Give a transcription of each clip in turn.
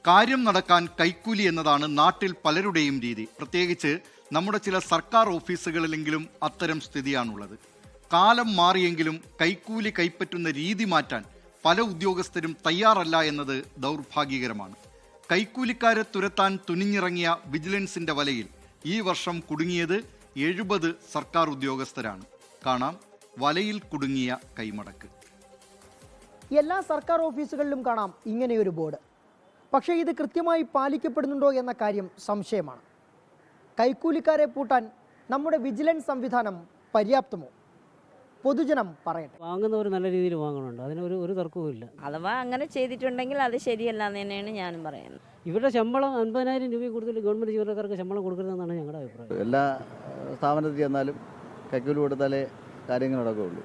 കാര്യം നടക്കാൻ കൈക്കൂലി എന്നതാണ് നാട്ടിൽ പലരുടെയും രീതി. പ്രത്യേകിച്ച് നമ്മുടെ ചില സർക്കാർ ഓഫീസുകളിലെങ്കിലും അത്തരം സ്ഥിതിയാണുള്ളത്. കാലം മാറിയെങ്കിലും കൈക്കൂലി കൈപ്പറ്റുന്ന രീതി മാറ്റാൻ പല ഉദ്യോഗസ്ഥരും തയ്യാറല്ല എന്നത് ദൗർഭാഗ്യകരമാണ്. കൈക്കൂലിക്കാരെ തുരത്താൻ തുനിഞ്ഞിറങ്ങിയ വിജിലൻസിന്റെ വലയിൽ ഈ വർഷം കുടുങ്ങിയത് 70 സർക്കാർ ഉദ്യോഗസ്ഥരാണ്. കാണാം വലയിൽ കുടുങ്ങിയ കൈമടക്ക്. എല്ലാ സർക്കാർ ഓഫീസുകളിലും കാണാം ഇങ്ങനെയൊരു ബോർഡ്. പക്ഷേ ഇത് കൃത്യമായി പാലിക്കപ്പെടുന്നുണ്ടോ എന്ന കാര്യം സംശയമാണ്. കൈക്കൂലിക്കാരെ പൂട്ടാൻ നമ്മുടെ വിജിലൻസ് സംവിധാനം പര്യാപ്തമോ? പൊതുജനം പറയട്ടെ. വാങ്ങുന്നവർ നല്ല രീതിയിൽ വാങ്ങണുണ്ട്, അതിനൊരു തർക്കവും ഇല്ല. അഥവാ അങ്ങനെ ചെയ്തിട്ടുണ്ടെങ്കിൽ അത് ശരിയല്ല എന്ന് തന്നെയാണ് ഞാനും പറയുന്നത്. ഇവരുടെ ശമ്പളം 50,000 രൂപ കൂടുതൽ ഗവൺമെൻറ് ജീവനക്കാർക്ക് ശമ്പളം കൊടുക്കരുതെന്നാണ് ഞങ്ങളുടെ അഭിപ്രായം. എല്ലാ സ്ഥാപനത്തിൽ ചെന്നാലും കൈക്കൂലി കൊടുത്താലേ കാര്യങ്ങൾ നടക്കുകയുള്ളൂ,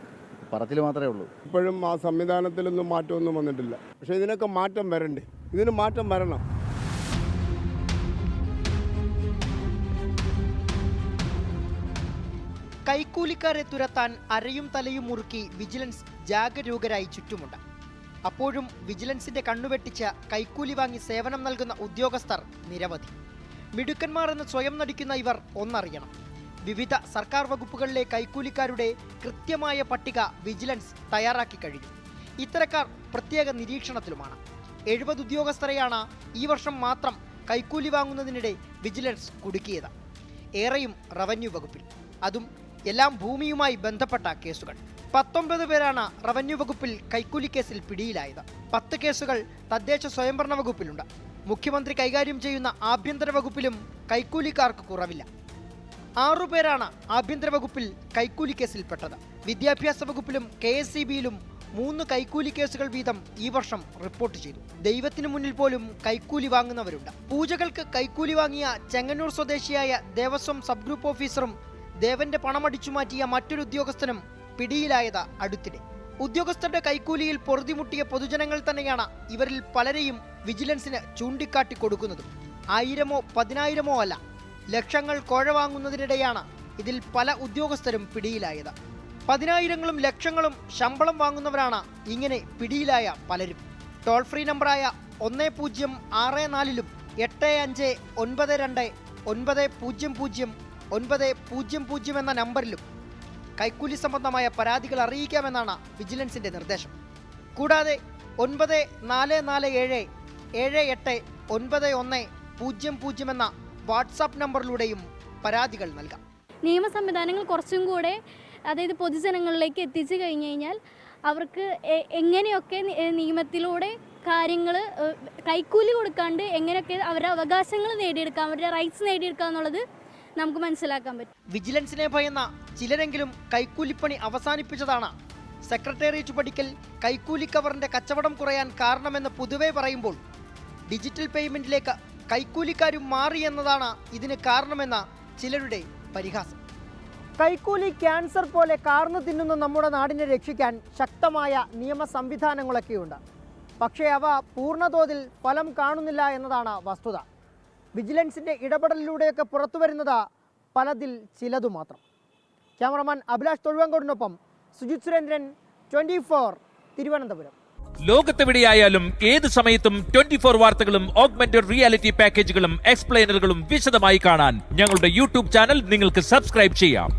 പറച്ചിൽ മാത്രമേ ഉള്ളൂ. ഇപ്പോഴും ആ സംവിധാനത്തിലൊന്നും മാറ്റമൊന്നും വന്നിട്ടില്ല. പക്ഷേ ഇതിനൊക്കെ മാറ്റം വരണ്ടേ? ഇതിന് മാറ്റം വരണം. കൈക്കൂലിക്കാരെ തുരത്താൻ അരയും തലയും മുറുക്കി വിജിലൻസ് ജാഗരൂകരായി ചുറ്റുമുണ്ട്. അപ്പോഴും വിജിലൻസിന്റെ കണ്ണുവെട്ടിച്ച് കൈക്കൂലി വാങ്ങി സേവനം നൽകുന്ന ഉദ്യോഗസ്ഥർ നിരവധി. മിടുക്കന്മാർ എന്ന് സ്വയം നടിക്കുന്ന ഇവർ ഒന്നറിയണം: വിവിധ സർക്കാർ വകുപ്പുകളിലെ കൈക്കൂലിക്കാരുടെ കൃത്യമായ പട്ടിക വിജിലൻസ് തയ്യാറാക്കി കഴിഞ്ഞു. ഇത്തരക്കാർ പ്രത്യേക നിരീക്ഷണത്തിലുമാണ്. 70 ഉദ്യോഗസ്ഥരെയാണ് ഈ വർഷം മാത്രം കൈക്കൂലി വാങ്ങുന്നതിനിടെ വിജിലൻസ് കുടുക്കിയത്. ഏറെയും റവന്യൂ വകുപ്പിൽ, അതും എല്ലാം ഭൂമിയുമായി ബന്ധപ്പെട്ട കേസുകൾ. 19 പേരാണ് റവന്യൂ വകുപ്പിൽ കൈക്കൂലി കേസിൽ പിടിയിലായത്. 10 കേസുകൾ തദ്ദേശ സ്വയംഭരണ വകുപ്പിലുണ്ട്. മുഖ്യമന്ത്രി കൈകാര്യം ചെയ്യുന്ന ആഭ്യന്തര വകുപ്പിലും കൈക്കൂലിക്കാർക്ക് കുറവില്ല. 6 പേരാണ് ആഭ്യന്തര വകുപ്പിൽ കൈക്കൂലി കേസിൽപ്പെട്ടത്. വിദ്യാഭ്യാസ വകുപ്പിലും KSEBയിലും 3 കൈക്കൂലി കേസുകൾ വീതം ഈ വർഷം റിപ്പോർട്ട് ചെയ്തു. ദൈവത്തിനു മുന്നിൽ പോലും കൈക്കൂലി വാങ്ങുന്നവരുണ്ട്. പൂജകൾക്ക് കൈക്കൂലി വാങ്ങിയ ചെങ്ങന്നൂർ സ്വദേശിയായ ദേവസ്വം സബ് ഗ്രൂപ്പ് ഓഫീസറും ദേവന്റെ പണമടിച്ചു മാറ്റിയ മറ്റൊരു ഉദ്യോഗസ്ഥനും പിടിയിലായത് അടുത്തിടെ. ഉദ്യോഗസ്ഥരുടെ കൈക്കൂലിയിൽ പൊറുതിമുട്ടിയ പൊതുജനങ്ങൾ തന്നെയാണ് ഇവരിൽ പലരെയും വിജിലൻസിന് ചൂണ്ടിക്കാട്ടി കൊടുക്കുന്നതും. 1000-ഓ 10,000-ഓ അല്ല, ലക്ഷങ്ങൾ കോഴ വാങ്ങുന്നതിനിടെയാണ് ഇതിൽ പല ഉദ്യോഗസ്ഥരും പിടിയിലായത്. 10,000-ങ്ങളും ലക്ഷങ്ങളും ശമ്പളം വാങ്ങുന്നവരാണ് ഇങ്ങനെ പിടിയിലായ പലരും. ടോൾ ഫ്രീ നമ്പറായ 1064-ലും 8592-900-900 എന്ന നമ്പറിലും കൈക്കൂലി സംബന്ധമായ പരാതികൾ അറിയിക്കാമെന്നാണ് വിജിലൻസിന്റെ നിർദ്ദേശം. കൂടാതെ 9477891000 എന്ന വാട്സാപ്പ് നമ്പറിലൂടെയും പരാതികൾ നൽകാം. നിയമ സംവിധാനങ്ങൾ കുറച്ചും കൂടെ, അതായത് പൊതുജനങ്ങളിലേക്ക് എത്തിച്ചു കഴിഞ്ഞു കഴിഞ്ഞാൽ അവർക്ക് എങ്ങനെയൊക്കെ നിയമത്തിലൂടെ കാര്യങ്ങൾ കൈക്കൂലി കൊടുക്കാണ്ട് എങ്ങനെയൊക്കെ അവരുടെ അവകാശങ്ങൾ നേടിയെടുക്കാം, അവരുടെ റൈറ്റ്സ് നേടിയെടുക്കാം എന്നുള്ളത് നമുക്ക് മനസ്സിലാക്കാൻ പറ്റും. വിജിലൻസിനെ ഭയന്ന ചിലരെങ്കിലും കൈക്കൂലിപ്പണി അവസാനിപ്പിച്ചതാണ് സെക്രട്ടേറിയറ്റ് പടിക്കൽ കൈക്കൂലി കവറിന്റെ കച്ചവടം കുറയാൻ കാരണമെന്ന് പൊതുവെ പറയുമ്പോൾ ഡിജിറ്റൽ പേയ്മെന്റിലേക്ക് കൈക്കൂലിക്കാരും മാറി എന്നതാണ് ഇതിന് കാരണമെന്ന ചിലരുടെ പരിഹാസം. കൈക്കൂലി ക്യാൻസർ പോലെ കാർന്നു തിന്നുന്ന നമ്മുടെ നാടിനെ രക്ഷിക്കാൻ ശക്തമായ നിയമ സംവിധാനങ്ങളൊക്കെയുണ്ട്. പക്ഷേ അവ പൂർണ്ണതോതിൽ ഫലം കാണുന്നില്ല എന്നതാണ് വസ്തുത. വിജിലൻസിന്റെ ഇടപെടലിലൂടെയൊക്കെ പുറത്തു വരുന്നത് പലതിൽ ചിലതു മാത്രം. ക്യാമറമാൻ അഭിലാഷ് തൊഴുവങ്കോടിനൊപ്പം സുജിത് സുരേന്ദ്രൻ, 24 തിരുവനന്തപുരം. ലോകത്തെവിടെയായാലും ഏത് സമയത്തും 24 വാർത്തകളും ഓഗ്മെന്റഡ് റിയാലിറ്റി പാക്കേജുകളും എക്സ്പ്ലെയിനറുകളും വിശദമായി കാണാൻ ഞങ്ങളുടെ യൂട്യൂബ് ചാനൽ നിങ്ങൾക്ക് സബ്സ്ക്രൈബ് ചെയ്യാം.